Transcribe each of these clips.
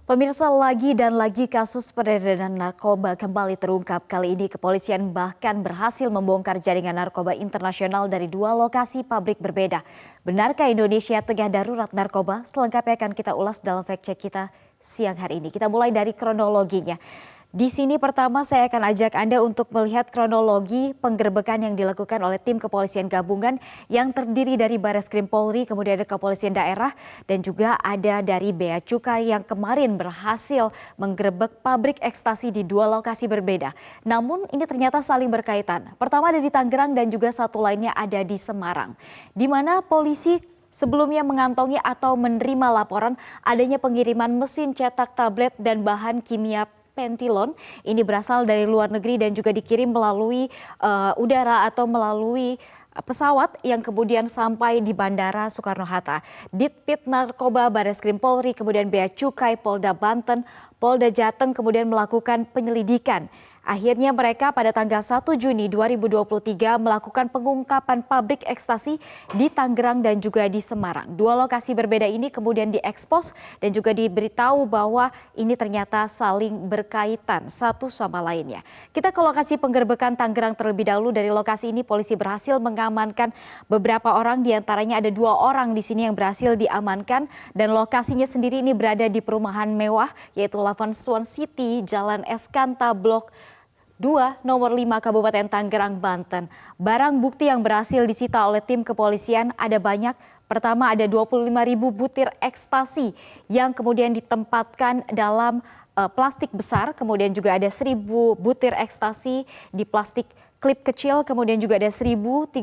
Pemirsa, lagi dan lagi kasus peredaran narkoba kembali terungkap. Kali ini kepolisian bahkan berhasil membongkar jaringan narkoba internasional dari dua lokasi pabrik berbeda. Benarkah Indonesia tengah darurat narkoba? Selengkapnya akan kita ulas dalam fact check kita siang hari ini. Kita mulai dari kronologinya. Di sini pertama saya akan ajak Anda untuk melihat kronologi penggerbekan yang dilakukan oleh tim kepolisian gabungan yang terdiri dari Bareskrim Polri, kemudian ada kepolisian daerah dan juga ada dari Bea Cukai yang kemarin berhasil menggerebek pabrik ekstasi di dua lokasi berbeda. Namun ini ternyata saling berkaitan. Pertama ada di Tangerang dan juga satu lainnya ada di Semarang, di mana polisi sebelumnya mengantongi atau menerima laporan adanya pengiriman mesin cetak tablet dan bahan kimia pentilon. Ini berasal dari luar negeri dan juga dikirim melalui udara atau melalui pesawat yang kemudian sampai di Bandara Soekarno-Hatta. Ditpit Narkoba Bareskrim Polri, kemudian Bea Cukai, Polda Banten, Polda Jateng kemudian melakukan penyelidikan. Akhirnya mereka pada tanggal 1 Juni 2023 melakukan pengungkapan pabrik ekstasi di Tangerang dan juga di Semarang. Dua lokasi berbeda ini kemudian diekspos dan juga diberitahu bahwa ini ternyata saling berkaitan satu sama lainnya. Kita ke lokasi penggerbekan Tangerang terlebih dahulu. Dari lokasi ini polisi berhasil mengamankan beberapa orang, diantaranya ada 2 orang di sini yang berhasil diamankan dan lokasinya sendiri ini berada di perumahan mewah yaitu Lavan Swan City, Jalan Eskanta, Blok 2, nomor 5 Kabupaten Tangerang, Banten. Barang bukti yang berhasil disita oleh tim kepolisian ada banyak. Pertama ada 25.000 butir ekstasi yang kemudian ditempatkan dalam plastik besar. Kemudian juga ada 1.000 butir ekstasi di plastik klip kecil. Kemudian juga ada 1.300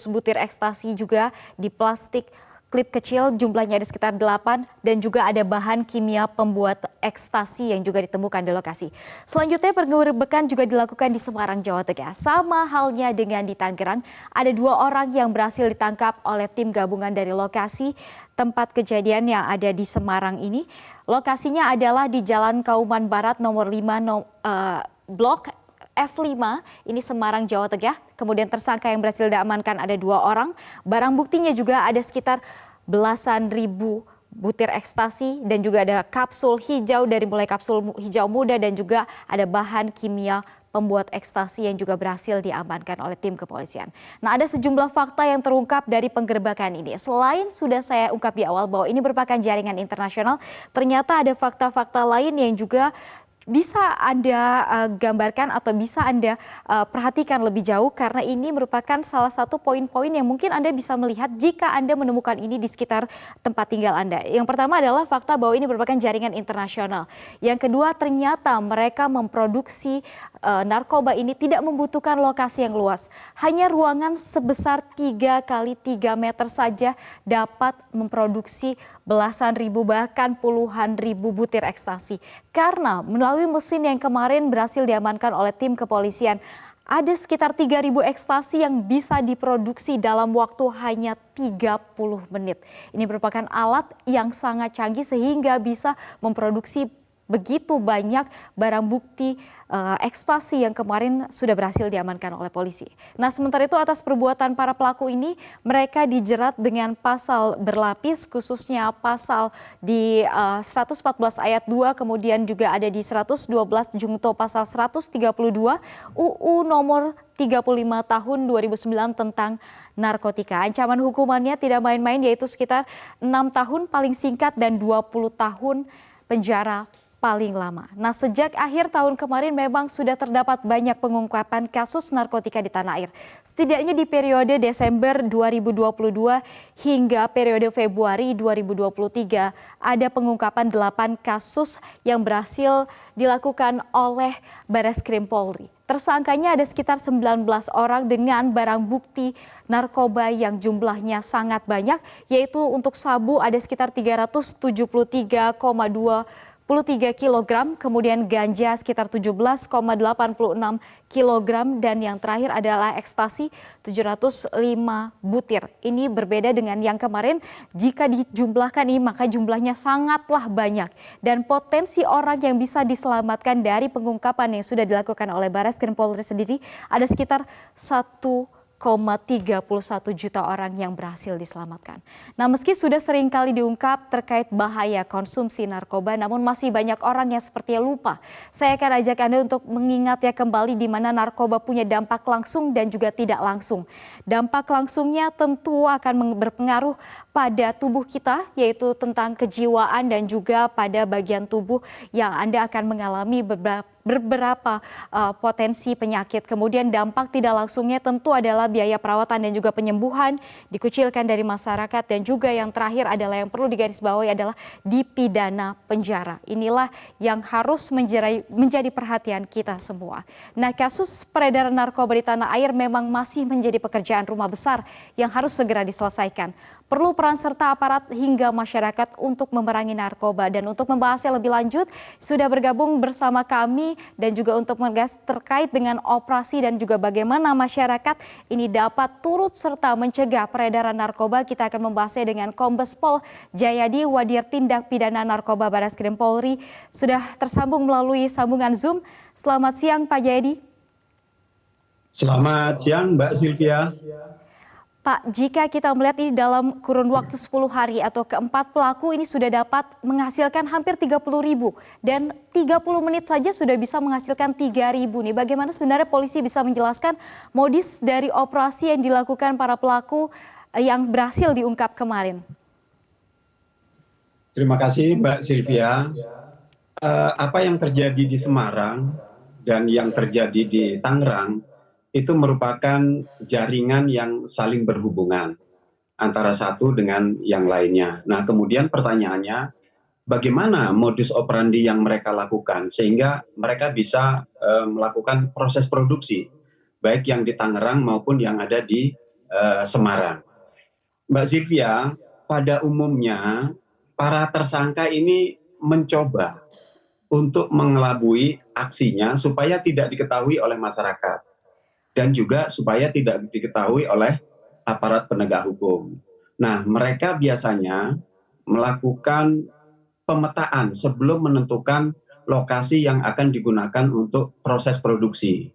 butir ekstasi juga di plastik klip kecil, jumlahnya ada sekitar 8 dan juga ada bahan kimia pembuat ekstasi yang juga ditemukan di lokasi. Selanjutnya penggerbekan juga dilakukan di Semarang, Jawa Tengah. Sama halnya dengan di Tangerang, ada 2 orang yang berhasil ditangkap oleh tim gabungan dari lokasi tempat kejadian yang ada di Semarang ini. Lokasinya adalah di Jalan Kauman Barat nomor 5 Blok F5, ini Semarang, Jawa Tengah. Kemudian tersangka yang berhasil diamankan ada 2 orang. Barang buktinya juga ada sekitar belasan ribu butir ekstasi dan juga ada kapsul hijau dari mulai kapsul hijau muda dan juga ada bahan kimia pembuat ekstasi yang juga berhasil diamankan oleh tim kepolisian. Nah, ada sejumlah fakta yang terungkap dari penggerbekan ini. Selain sudah saya ungkap di awal bahwa ini merupakan jaringan internasional, ternyata ada fakta-fakta lain yang juga bisa Anda gambarkan atau bisa Anda perhatikan lebih jauh karena ini merupakan salah satu poin-poin yang mungkin Anda bisa melihat jika Anda menemukan ini di sekitar tempat tinggal Anda. Yang pertama adalah fakta bahwa ini merupakan jaringan internasional. Yang kedua ternyata mereka memproduksi narkoba ini tidak membutuhkan lokasi yang luas. Hanya ruangan sebesar 3 kali 3 meter saja dapat memproduksi belasan ribu bahkan puluhan ribu butir ekstasi. Karena melalui mesin yang kemarin berhasil diamankan oleh tim kepolisian, ada sekitar 3.000 ekstasi yang bisa diproduksi dalam waktu hanya 30 menit. Ini merupakan alat yang sangat canggih sehingga bisa memproduksi begitu banyak barang bukti ekstasi yang kemarin sudah berhasil diamankan oleh polisi. Nah, sementara itu atas perbuatan para pelaku ini mereka dijerat dengan pasal berlapis, khususnya pasal di 114 ayat 2, kemudian juga ada di 112 jungto pasal 132 UU nomor 35 tahun 2009 tentang narkotika. Ancaman hukumannya tidak main-main yaitu sekitar 6 tahun paling singkat dan 20 tahun penjara paling lama. Nah, sejak akhir tahun kemarin memang sudah terdapat banyak pengungkapan kasus narkotika di tanah air. Setidaknya di periode Desember 2022 hingga periode Februari 2023 ada pengungkapan 8 kasus yang berhasil dilakukan oleh Bareskrim Polri. Tersangkanya ada sekitar 19 orang dengan barang bukti narkoba yang jumlahnya sangat banyak, yaitu untuk sabu ada sekitar 373,23 kg, kemudian ganja sekitar 17,86 kg, dan yang terakhir adalah ekstasi 705 butir. Ini berbeda dengan yang kemarin, jika dijumlahkan ini maka jumlahnya sangatlah banyak. Dan potensi orang yang bisa diselamatkan dari pengungkapan yang sudah dilakukan oleh Bareskrim Polri sendiri ada sekitar 1 juta orang yang berhasil diselamatkan. Nah, meski sudah sering kali diungkap terkait bahaya konsumsi narkoba, namun masih banyak orang yang sepertinya lupa. Saya akan ajak Anda untuk mengingat ya kembali di mana narkoba punya dampak langsung dan juga tidak langsung. Dampak langsungnya tentu akan berpengaruh pada tubuh kita, yaitu tentang kejiwaan dan juga pada bagian tubuh yang Anda akan mengalami beberapa potensi penyakit. Kemudian dampak tidak langsungnya tentu adalah biaya perawatan dan juga penyembuhan dikucilkan dari masyarakat, dan juga yang terakhir adalah yang perlu digarisbawahi adalah dipidana penjara. Inilah yang harus menjadi perhatian kita semua. Nah, kasus peredaran narkoba di tanah air memang masih menjadi pekerjaan rumah besar yang harus segera diselesaikan. Perlu peran serta aparat hingga masyarakat untuk memerangi narkoba, dan untuk membahasnya lebih lanjut sudah bergabung bersama kami dan juga untuk menggas terkait dengan operasi dan juga bagaimana masyarakat ini dapat turut serta mencegah peredaran narkoba. Kita akan membahasnya dengan Kombes Pol Jayadi, Wadir Tindak Pidana Narkoba Barreskrim Polri, sudah tersambung melalui sambungan Zoom. Selamat siang Pak Jayadi. Selamat siang Mbak Sylvia. Pak, jika kita melihat ini dalam kurun waktu 10 hari atau keempat pelaku ini sudah dapat menghasilkan hampir 30.000 dan 30 menit saja sudah bisa menghasilkan 3.000 nih. Bagaimana sebenarnya polisi bisa menjelaskan modus dari operasi yang dilakukan para pelaku yang berhasil diungkap kemarin? Terima kasih Mbak Sylvia. Apa yang terjadi di Semarang dan yang terjadi di Tangerang itu merupakan jaringan yang saling berhubungan antara satu dengan yang lainnya. Nah, kemudian pertanyaannya, bagaimana modus operandi yang mereka lakukan sehingga mereka bisa melakukan proses produksi, baik yang di Tangerang maupun yang ada di Semarang. Mbak Sylvia, pada umumnya para tersangka ini mencoba untuk mengelabui aksinya supaya tidak diketahui oleh masyarakat dan juga supaya tidak diketahui oleh aparat penegak hukum. Nah, mereka biasanya melakukan pemetaan sebelum menentukan lokasi yang akan digunakan untuk proses produksi.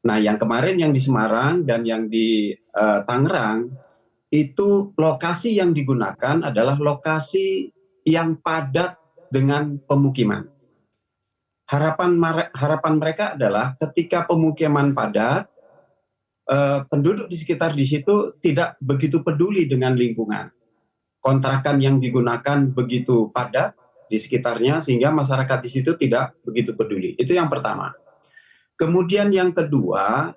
Nah, yang kemarin yang di Semarang dan yang di Tangerang, itu lokasi yang digunakan adalah lokasi yang padat dengan pemukiman. Harapan mereka adalah ketika pemukiman padat, penduduk di sekitar di situ tidak begitu peduli dengan lingkungan. Kontrakan yang digunakan begitu padat di sekitarnya sehingga masyarakat di situ tidak begitu peduli. Itu yang pertama. Kemudian yang kedua,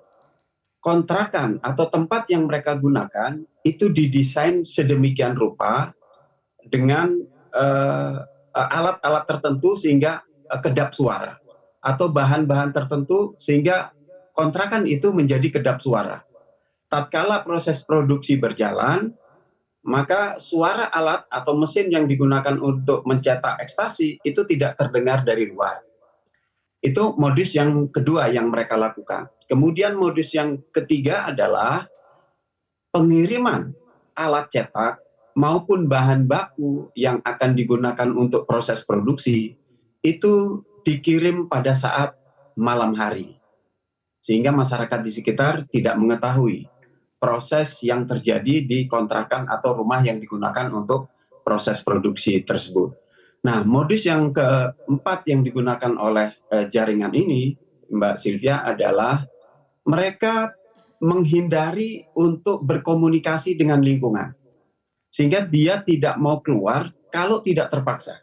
kontrakan atau tempat yang mereka gunakan itu didesain sedemikian rupa dengan alat-alat tertentu sehingga kedap suara atau bahan-bahan tertentu sehingga kontrakan itu menjadi kedap suara. Tatkala proses produksi berjalan, maka suara alat atau mesin yang digunakan untuk mencetak ekstasi itu tidak terdengar dari luar. Itu modus yang kedua yang mereka lakukan. Kemudian modus yang ketiga adalah pengiriman alat cetak maupun bahan baku yang akan digunakan untuk proses produksi itu dikirim pada saat malam hari, sehingga masyarakat di sekitar tidak mengetahui proses yang terjadi di kontrakan atau rumah yang digunakan untuk proses produksi tersebut. Nah, modus yang keempat yang digunakan oleh jaringan ini, Mbak Sylvia, adalah mereka menghindari untuk berkomunikasi dengan lingkungan, sehingga dia tidak mau keluar kalau tidak terpaksa,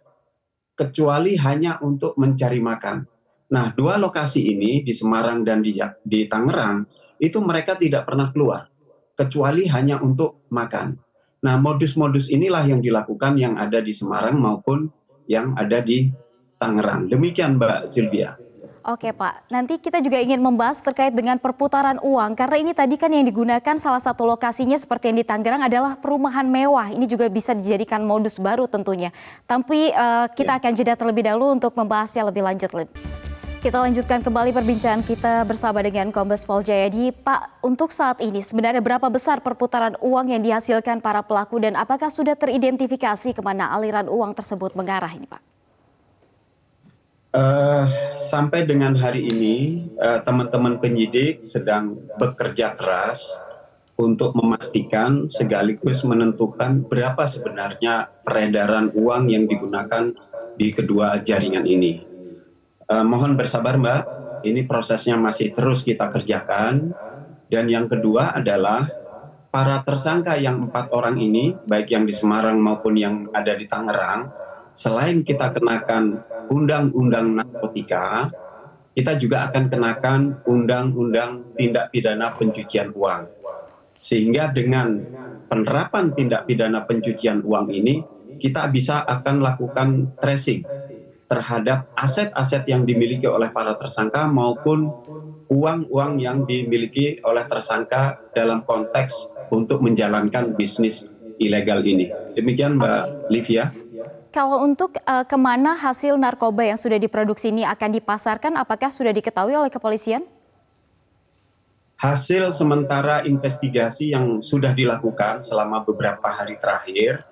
kecuali hanya untuk mencari makan. Nah, dua lokasi ini di Semarang dan di Tangerang itu mereka tidak pernah keluar, kecuali hanya untuk makan. Nah, modus-modus inilah yang dilakukan yang ada di Semarang maupun yang ada di Tangerang. Demikian Mbak Sylvia. Oke Pak, nanti kita juga ingin membahas terkait dengan perputaran uang, karena ini tadi kan yang digunakan salah satu lokasinya seperti yang di Tangerang adalah perumahan mewah. Ini juga bisa dijadikan modus baru tentunya. Tapi kita akan jeda terlebih dahulu untuk membahasnya lebih lanjut. Kita lanjutkan kembali perbincangan kita bersama dengan Kombes Pol Jayadi. Pak, untuk saat ini sebenarnya berapa besar perputaran uang yang dihasilkan para pelaku dan apakah sudah teridentifikasi kemana aliran uang tersebut mengarah ini Pak? Sampai dengan hari ini teman-teman penyidik sedang bekerja keras untuk memastikan sekaligus menentukan berapa sebenarnya peredaran uang yang digunakan di kedua jaringan ini. Mohon bersabar Mbak, ini prosesnya masih terus kita kerjakan. Dan yang kedua adalah para tersangka yang 4 orang ini, baik yang di Semarang maupun yang ada di Tangerang, selain kita kenakan undang-undang narkotika, kita juga akan kenakan undang-undang tindak pidana pencucian uang. Sehingga dengan penerapan tindak pidana pencucian uang ini, kita bisa akan lakukan tracing terhadap aset-aset yang dimiliki oleh para tersangka maupun uang-uang yang dimiliki oleh tersangka dalam konteks untuk menjalankan bisnis ilegal ini. Demikian Mbak Livia. Kalau untuk kemana hasil narkoba yang sudah diproduksi ini akan dipasarkan, apakah sudah diketahui oleh kepolisian? Hasil sementara investigasi yang sudah dilakukan selama beberapa hari terakhir,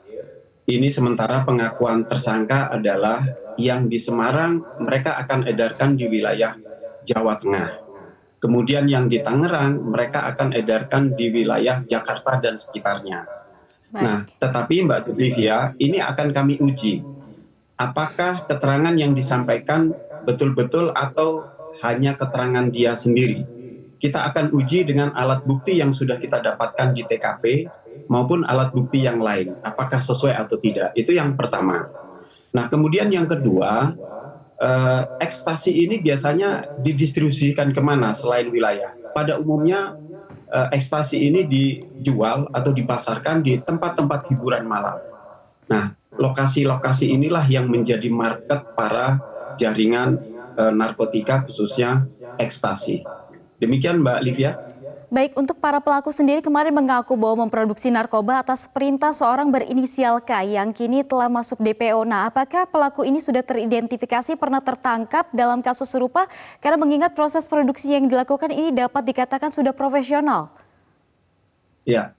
ini sementara pengakuan tersangka adalah yang di Semarang mereka akan edarkan di wilayah Jawa Tengah. Kemudian yang di Tangerang mereka akan edarkan di wilayah Jakarta dan sekitarnya. Nah, Baik. tetapi Mbak Livia, ini akan kami uji. Apakah keterangan yang disampaikan betul-betul atau hanya keterangan dia sendiri? Kita akan uji dengan alat bukti yang sudah kita dapatkan di TKP maupun alat bukti yang lain. Apakah sesuai atau tidak? Itu yang pertama. Nah, kemudian yang kedua, ekstasi ini biasanya didistribusikan kemana selain wilayah? Pada umumnya ekstasi ini dijual atau dipasarkan di tempat-tempat hiburan malam. Nah, lokasi-lokasi inilah yang menjadi market para jaringan narkotika khususnya ekstasi. Demikian Mbak Livia. Baik, untuk para pelaku sendiri kemarin mengaku bahwa memproduksi narkoba atas perintah seorang berinisial K yang kini telah masuk DPO. Nah, apakah pelaku ini sudah teridentifikasi, pernah tertangkap dalam kasus serupa? Karena mengingat proses produksi yang dilakukan ini dapat dikatakan sudah profesional. Ya,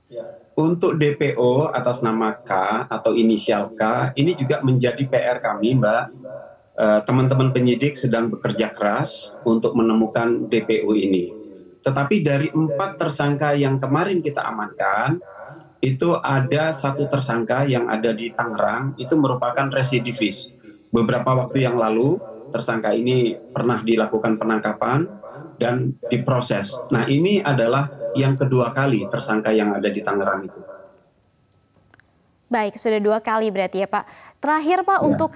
untuk DPO atas nama K atau inisial K, ini juga menjadi PR kami Mbak. Teman-teman penyidik sedang bekerja keras untuk menemukan DPO ini. Tetapi dari 4 tersangka yang kemarin kita amankan, itu ada 1 tersangka yang ada di Tangerang, itu merupakan residivis. Beberapa waktu yang lalu, tersangka ini pernah dilakukan penangkapan dan diproses. Nah, ini adalah yang kedua kali tersangka yang ada di Tangerang itu. Baik, sudah 2 kali berarti ya Pak. Terakhir Pak, untuk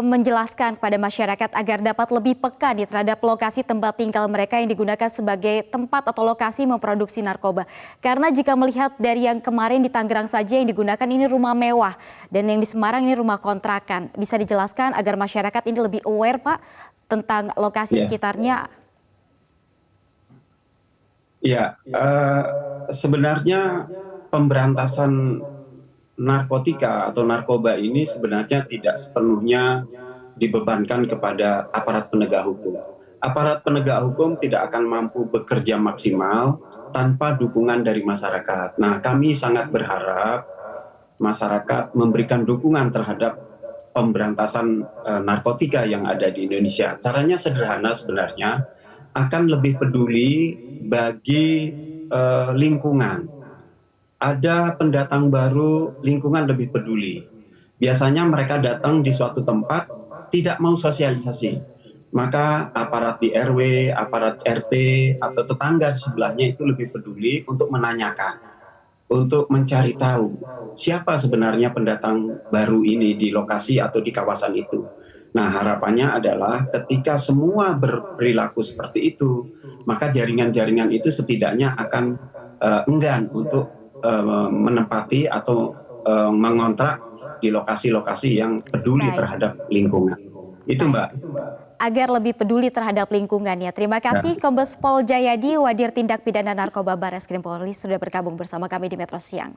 menjelaskan kepada masyarakat agar dapat lebih peka nih terhadap lokasi tempat tinggal mereka yang digunakan sebagai tempat atau lokasi memproduksi narkoba. Karena jika melihat dari yang kemarin di Tangerang saja yang digunakan ini rumah mewah dan yang di Semarang ini rumah kontrakan. Bisa dijelaskan agar masyarakat ini lebih aware Pak tentang lokasi sekitarnya? Ya, sebenarnya pemberantasan narkotika atau narkoba ini sebenarnya tidak sepenuhnya dibebankan kepada aparat penegak hukum. Aparat penegak hukum tidak akan mampu bekerja maksimal tanpa dukungan dari masyarakat. Nah, kami sangat berharap masyarakat memberikan dukungan terhadap pemberantasan narkotika yang ada di Indonesia. Caranya sederhana sebenarnya, akan lebih peduli bagi lingkungan. Ada pendatang baru, lingkungan lebih peduli. Biasanya mereka datang di suatu tempat tidak mau sosialisasi. Maka aparat di RW, aparat RT, atau tetangga di sebelahnya itu lebih peduli untuk menanyakan, untuk mencari tahu siapa sebenarnya pendatang baru ini di lokasi atau di kawasan itu. Nah, harapannya adalah ketika semua berperilaku seperti itu, maka jaringan-jaringan itu setidaknya akan enggan untuk menempati atau mengontrak di lokasi-lokasi yang peduli terhadap lingkungan. Itu Mbak. Agar lebih peduli terhadap lingkungan ya. Terima kasih Kombes Pol Jayadi, Wadir Tindak Pidana Narkoba Barreskrim Polri sudah bergabung bersama kami di Metro Siang.